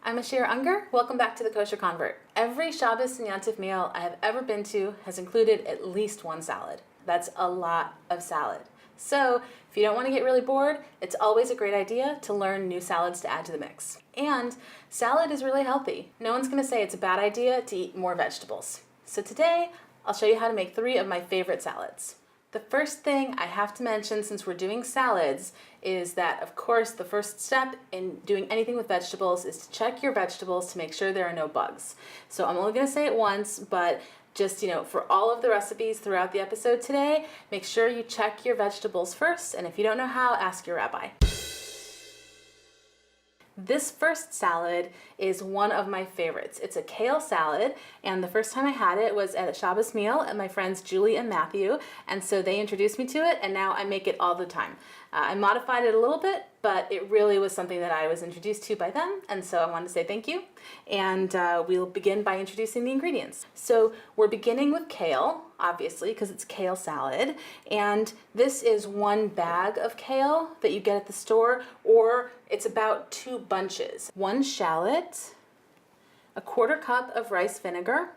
I'm Ashira Ungar. Welcome back to the Kosher Convert. Every Shabbos and Yantif meal I have ever been to has included at least one salad. That's a lot of salad. So if you don't want to get really bored, it's always a great idea to learn new salads to add to the mix. And salad is really healthy. No one's going to say it's a bad idea to eat more vegetables. So today, I'll show you how to make 3 of my favorite salads. The first thing I have to mention, since we're doing salads, is that, of course, the first step in doing anything with vegetables is to check your vegetables to make sure there are no bugs. So I'm only going to say it once, but just, for all of the recipes throughout the episode today, make sure you check your vegetables first, and if you don't know how, ask your rabbi. This first salad is one of my favorites. It's a kale salad, and the first time I had it was at a Shabbos meal at my friends Julie and Matthew, and so they introduced me to it, and now I make it all the time. I modified it a little bit, but it really was something that I was introduced to by them, and so I wanted to say thank you. And we'll begin by introducing the ingredients. So we're beginning with kale, obviously, because it's kale salad, and this is 1 bag of kale that you get at the store, or it's about 2 bunches. 1 shallot, a 1/4 cup of rice vinegar,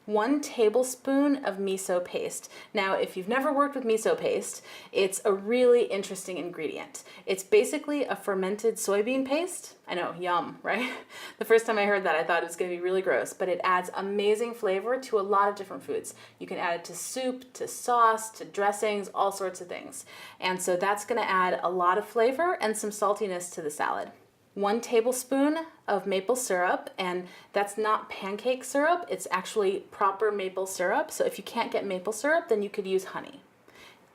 1 tablespoon of miso paste. Now, if you've never worked with miso paste, it's a really interesting ingredient. It's basically a fermented soybean paste. I know, yum, right? The first time I heard that, I thought it was going to be really gross, but it adds amazing flavor to a lot of different foods. You can add it to soup, to sauce, to dressings, all sorts of things. And so that's going to add a lot of flavor and some saltiness to the salad. 1 tablespoon of maple syrup, and that's not pancake syrup, it's actually proper maple syrup. So if you can't get maple syrup, then you could use honey.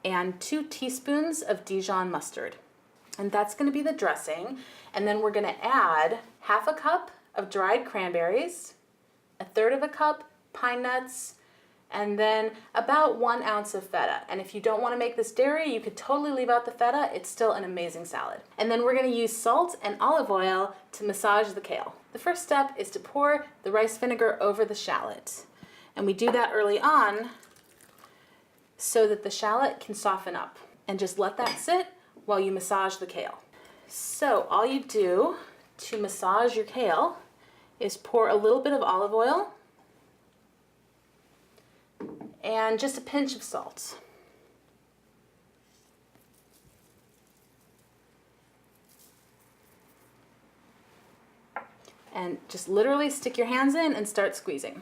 And 2 teaspoons of Dijon mustard. And that's going to be the dressing. And then we're going to add 1/2 cup of dried cranberries, 1/3 cup pine nuts, and then about 1 ounce of feta. And if you don't want to make this dairy, you could totally leave out the feta. It's still an amazing salad. And then we're going to use salt and olive oil to massage the kale. The first step is to pour the rice vinegar over the shallot. And we do that early on so that the shallot can soften up. And just let that sit while you massage the kale. So all you do to massage your kale is pour a little bit of olive oil and just a pinch of salt. And just literally stick your hands in and start squeezing.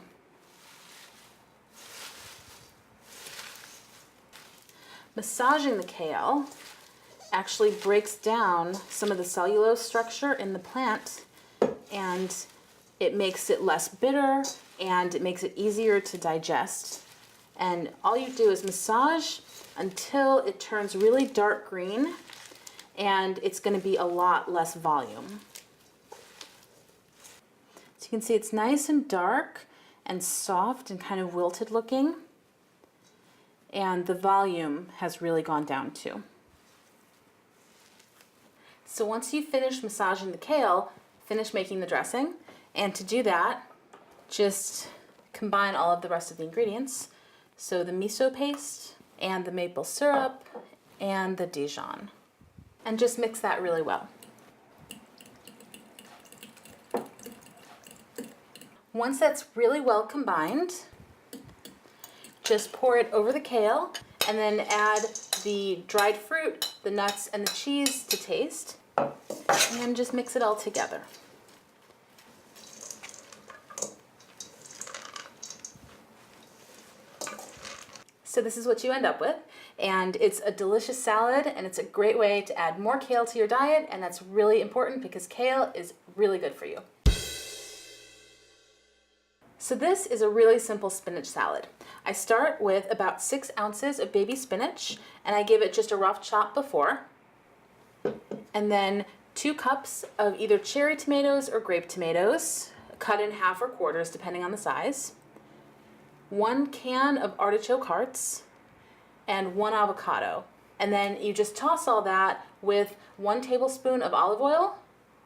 Massaging the kale actually breaks down some of the cellulose structure in the plant, and it makes it less bitter, and it makes it easier to digest. And all you do is massage until it turns really dark green, and it's going to be a lot less volume. So you can see it's nice and dark and soft and kind of wilted looking, and the volume has really gone down too. So once you finish massaging the kale, finish making the dressing, and to do that, just combine all of the rest of the ingredients. So the miso paste and the maple syrup and the Dijon. And just mix that really well. Once that's really well combined, just pour it over the kale and then add the dried fruit, the nuts, and the cheese to taste. And then just mix it all together. So this is what you end up with, and it's a delicious salad, and it's a great way to add more kale to your diet, and that's really important because kale is really good for you. So this is a really simple spinach salad. I start with about 6 ounces of baby spinach, and I give it just a rough chop before, and then 2 cups of either cherry tomatoes or grape tomatoes, cut in half or quarters depending on the size, 1 can of artichoke hearts, and 1 avocado. And then you just toss all that with 1 tablespoon of olive oil,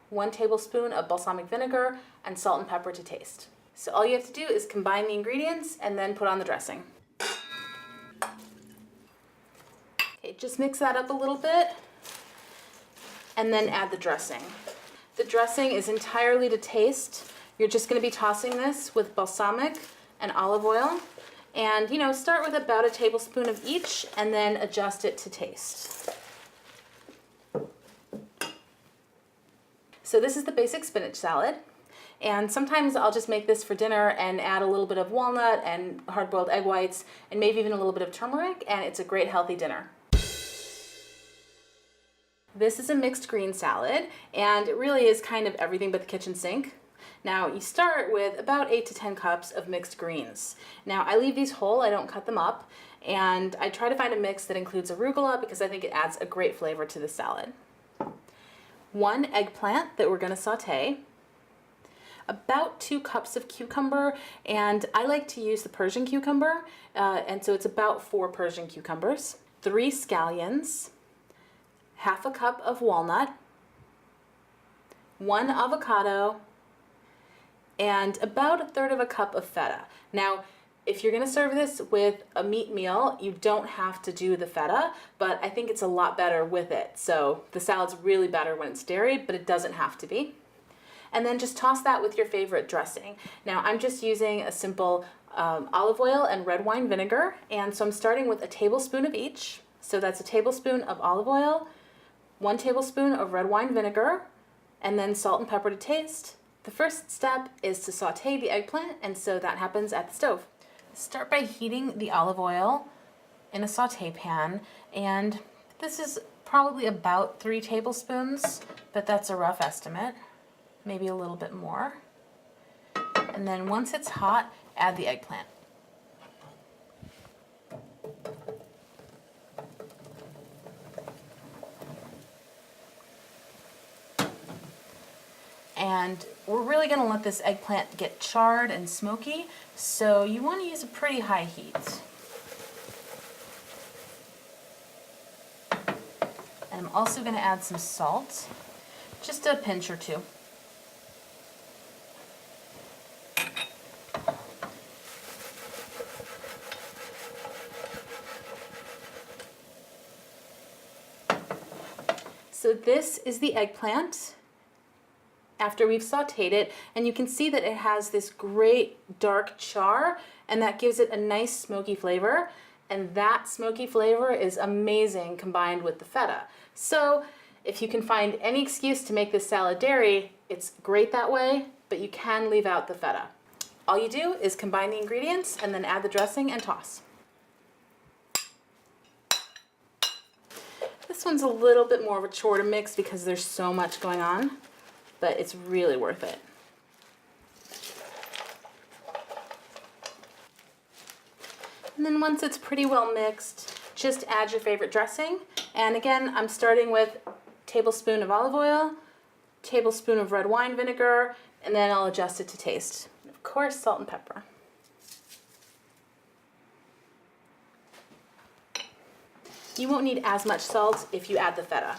1 tablespoon of balsamic vinegar, and salt and pepper to taste. So all you have to do is combine the ingredients and then put on the dressing. Okay, just mix that up a little bit and then add the dressing. The dressing is entirely to taste. You're just going to be tossing this with balsamic and olive oil. And, you know, start with about a tablespoon of each and then adjust it to taste. So this is the basic spinach salad. And sometimes I'll just make this for dinner and add a little bit of walnut and hard-boiled egg whites and maybe even a little bit of turmeric, and it's a great healthy dinner. This is a mixed green salad, and it really is kind of everything but the kitchen sink. Now, you start with about 8 to 10 cups of mixed greens. Now, I leave these whole, I don't cut them up, and I try to find a mix that includes arugula because I think it adds a great flavor to the salad. 1 eggplant that we're going to saute, about 2 cups of cucumber, and I like to use the Persian cucumber, and so it's about 4 Persian cucumbers, 3 scallions, half a cup of walnut, 1 avocado, and about 1/3 of a cup of feta. Now, if you're gonna serve this with a meat meal, you don't have to do the feta, but I think it's a lot better with it. So the salad's really better when it's dairy, but it doesn't have to be. And then just toss that with your favorite dressing. Now, I'm just using a simple olive oil and red wine vinegar, and so I'm starting with a tablespoon of each. So that's a tablespoon of olive oil, 1 tablespoon of red wine vinegar, and then salt and pepper to taste. The first step is to saute the eggplant, and so that happens at the stove. Start by heating the olive oil in a saute pan, and this is probably about 3 tablespoons, but that's a rough estimate, maybe a little bit more. And then once it's hot, add the eggplant. And we're really going to let this eggplant get charred and smoky, so you want to use a pretty high heat. And I'm also going to add some salt, just a pinch or 2. So this is the eggplant after we've sauteed it, and you can see that it has this great dark char, and that gives it a nice smoky flavor, and that smoky flavor is amazing combined with the feta. So if you can find any excuse to make this salad dairy, it's great that way, but you can leave out the feta. All you do is combine the ingredients and then add the dressing and toss. This one's a little bit more of a chore to mix because there's so much going on, but it's really worth it. And then once it's pretty well mixed, just add your favorite dressing. And again, I'm starting with a tablespoon of olive oil, tablespoon of red wine vinegar, and then I'll adjust it to taste. And of course, salt and pepper. You won't need as much salt if you add the feta.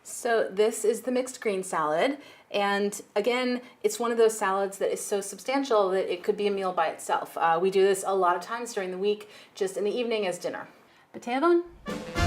So this is the mixed green salad, and again, it's one of those salads that is so substantial that it could be a meal by itself. We do this a lot of times during the week, just in the evening as dinner. Potato bone.